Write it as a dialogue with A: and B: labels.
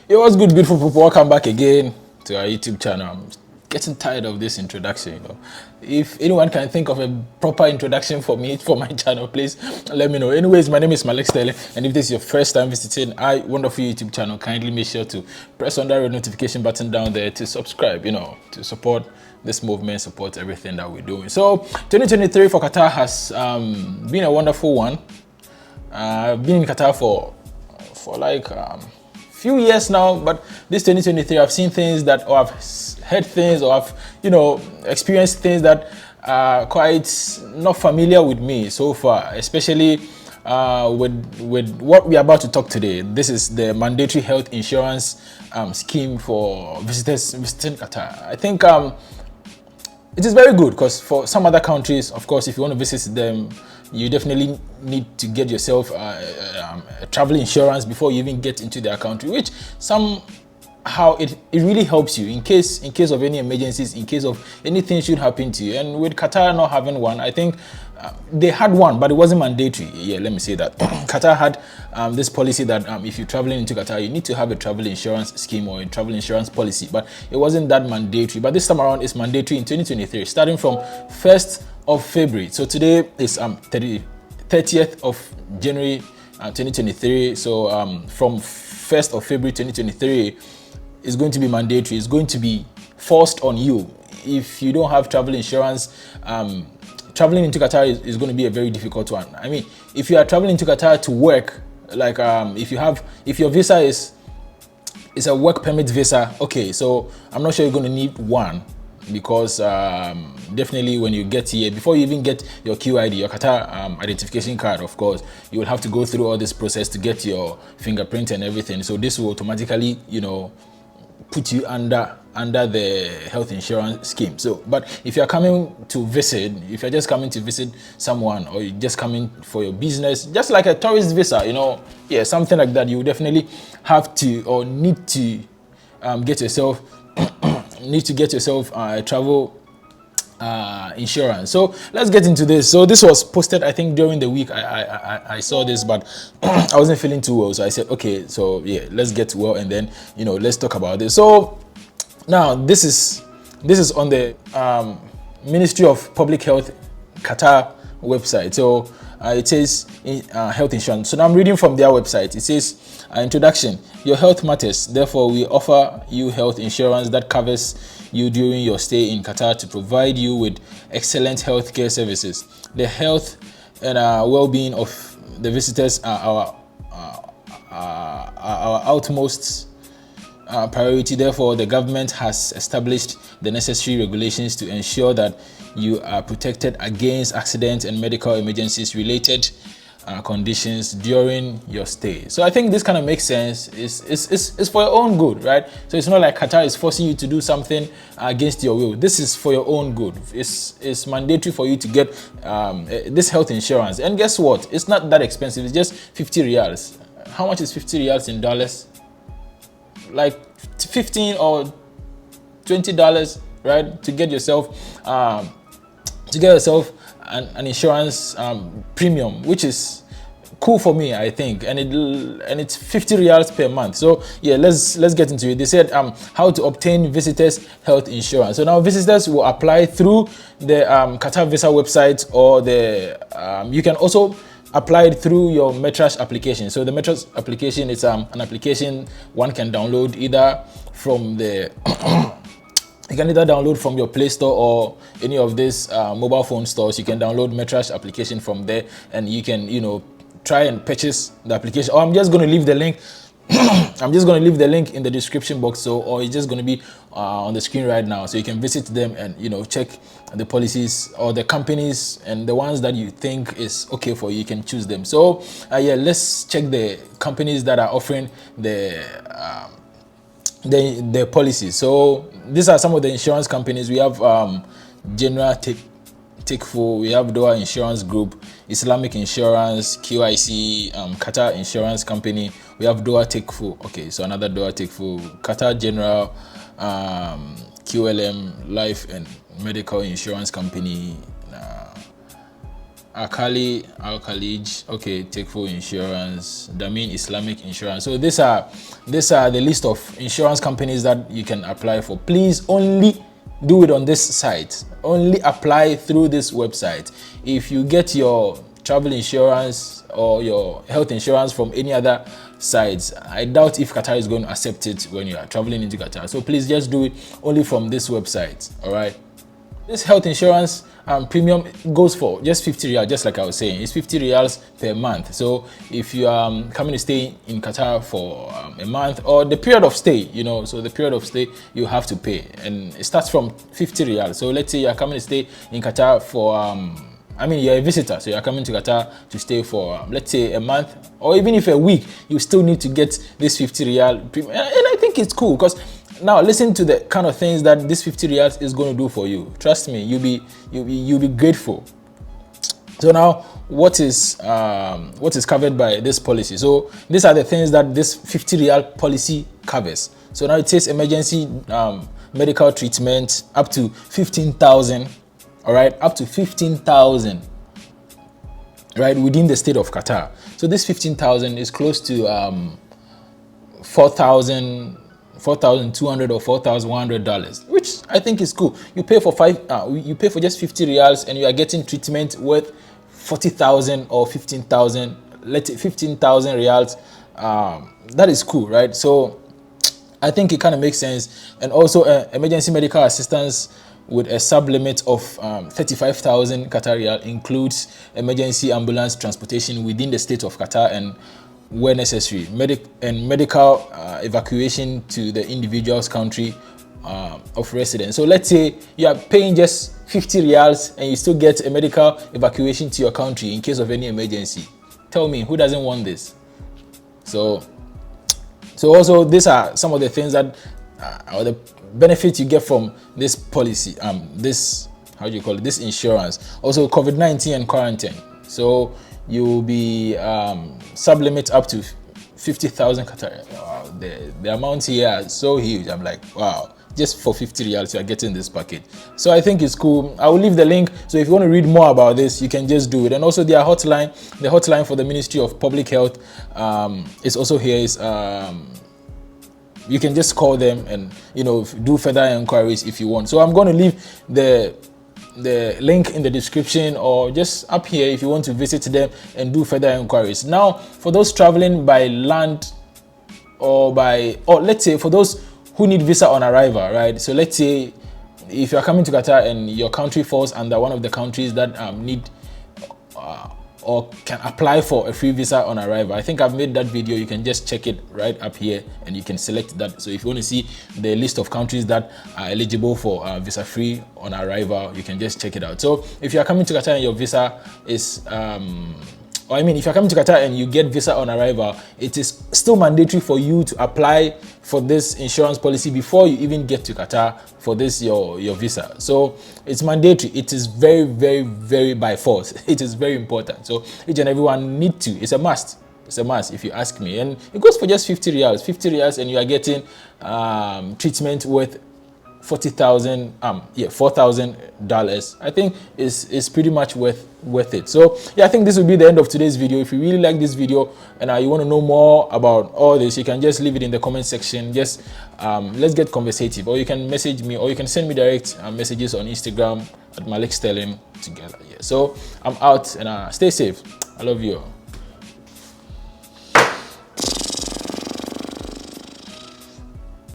A: It was good, beautiful people. Welcome back again to our YouTube channel. I'm getting tired of this introduction, If anyone can think of a proper introduction for me for my channel, please let me know. Anyways, my name is Maleek, and if this is your first time visiting our wonderful YouTube channel, kindly make sure to press on that red notification button down there to subscribe, to support this movement, support everything that we're doing. So 2023 for Qatar has been a wonderful one. I've been in Qatar for like few years now, but this 2023 I've seen things that, or I've heard things, or I've experienced things that are quite not familiar with me so far, especially with what we're about to talk today. This is the mandatory health insurance scheme for visitors visiting Qatar. I think it is very good because for some other countries, of course, if you want to visit them, you definitely need to get yourself a travel insurance before you even get into their country, which somehow it really helps you in case of any emergencies, in case of anything should happen to you. And with Qatar not having one, I think they had one, but it wasn't mandatory. Yeah, let me say that. Qatar had this policy that if you're traveling into Qatar, you need to have a travel insurance scheme or a travel insurance policy, but it wasn't that mandatory. But this time around, it's mandatory in 2023, starting from 1st of February. So today is 30th of January 2023. So from 1st of February 2023, it's going to be mandatory. It's going to be forced on you. If you don't have travel insurance, traveling into Qatar is going to be a very difficult one. I mean, if you are traveling to Qatar to work, like if your visa is a work permit visa, okay, so I'm not sure you're going to need one, because definitely when you get here, before you even get your QID, your Qatar identification card, of course, you will have to go through all this process to get your fingerprint and everything. So this will automatically, put you under the health insurance scheme. So, but if you're coming to visit, if you're just coming to visit someone, or you're just coming for your business, just like a tourist visa, something like that, you definitely have to or need to get yourself a travel insurance. So let's get into this. So this was posted, I think, during the week. I saw this, but I wasn't feeling too well, so I said, okay, so yeah, let's get well, and then let's talk about this. So now this is on the Ministry of Public Health Qatar website. So it says health insurance. So now I'm reading from their website. It says introduction. Your health matters. Therefore, we offer you health insurance that covers you during your stay in Qatar to provide you with excellent healthcare services. The health and well-being of the visitors are our utmost priority. Therefore, the government has established the necessary regulations to ensure that you are protected against accidents and medical emergencies related conditions during your stay. So I think this kind of makes sense. It's for your own good, right? So it's not like Qatar is forcing you to do something against your will. This is for your own good. It's mandatory for you to get this health insurance. And guess what? It's not that expensive. It's just 50 riyals. How much is 50 riyals in dollars? Like $15 or $20, right? To get yourself an insurance premium, which is cool for me, I think, and it's 50 riyals per month. So yeah, let's get into it. They said how to obtain visitors health insurance. So now visitors will apply through the Qatar visa website, or you can also apply it through your Metrash application. So the Metrash application is an application one can download either from the you can either download from your Play Store or any of these mobile phone stores. You can download Metrash application from there, and you can, try and purchase the application. Or I'm just going to leave the link. I'm just going to leave the link in the description box. Or it's just going to be on the screen right now. So you can visit them and, check the policies or the companies, and the ones that you think is okay for you, you can choose them. So yeah, let's check the companies that are offering the policies. So these are some of the insurance companies. We have General Tikfu, we have Doha Insurance Group, Islamic Insurance, QIC, Qatar Insurance Company. We have Doha Tikfu. Okay, so another Doha Tikfu, Qatar General, QLM Life and Medical Insurance Company, Al-Khalij, okay, take full insurance, Damin Islamic Insurance. So these are the list of insurance companies that you can apply for. Please only do it on this site. Only apply through this website. If you get your travel insurance or your health insurance from any other sites, I doubt if Qatar is going to accept it when you are traveling into Qatar. So please just do it only from this website. All right. This health insurance premium goes for just 50 riyals, just like I was saying. It's 50 riyals per month. So if you are coming to stay in Qatar for a month or the period of stay, you know, so the period of stay you have to pay, and it starts from 50 riyals. So let's say you are coming to stay in Qatar for I mean, you're a visitor, so you're coming to Qatar to stay for, let's say, a month, or even if a week, you still need to get this 50 riyal premium. And I think it's cool, because now listen to the kind of things that this 50 riyals is going to do for you. Trust me, you'll be grateful. So now, what is covered by this policy? So these are the things that this 50 riyal policy covers. So now it says emergency medical treatment up to 15,000. All right, up to 15,000, right, within the state of Qatar. So this 15,000 is close to 4,200 or $4,100, which I think is cool. You pay for you pay for just 50 riyals, and you are getting treatment worth 40,000 or 15,000. Let's say 15,000 riyals. That is cool, right? So I think it kind of makes sense. And also emergency medical assistance with a sub-limit of 35,000 Qatar riyal includes emergency ambulance transportation within the state of Qatar, and where necessary, medical evacuation to the individual's country of residence. So let's say you are paying just 50 riyals and you still get a medical evacuation to your country in case of any emergency. Tell me, who doesn't want this? So also, these are some of the things that or the benefits you get from this policy, this, how do you call it, this insurance. Also COVID-19 and quarantine. So you'll be sub-limit up to 50,000 Qatar. Wow, the amounts here are so huge. I'm like, wow, just for 50 riyals you are getting this package. So I think it's cool. I will leave the link, so if you want to read more about this, you can just do it. And also their hotline, the hotline for the Ministry of Public Health is also here. Is you can just call them and, you know, do further inquiries if you want. So I'm going to leave the link in the description, or just up here if you want to visit them and do further inquiries. Now, for those traveling by land or let's say for those who need visa on arrival, right? So let's say if you're coming to Qatar and your country falls under one of the countries that need or can apply for a free visa on arrival. I think I've made that video. You can just check it right up here and you can select that. So if you want to see the list of countries that are eligible for visa free on arrival, you can just check it out. So if you're coming to Qatar and your visa is if you're coming to Qatar and you get visa on arrival, it is still mandatory for you to apply for this insurance policy before you even get to Qatar for this your visa. So it's mandatory. It is very, very, very by force. It is very important. So each and everyone need to. It's a must. It's a must if you ask me. And it goes for just 50 riyals. 50 riyals, and you are getting treatment worth $4,000. I think is pretty much worth it. So yeah, I think this will be the end of today's video. If you really like this video and you want to know more about all this, you can just leave it in the comment section. Just let's get conversative, or you can message me, or you can send me direct messages on Instagram at Maleek Sterling together. Yeah. So I'm out, and stay safe. I love you all.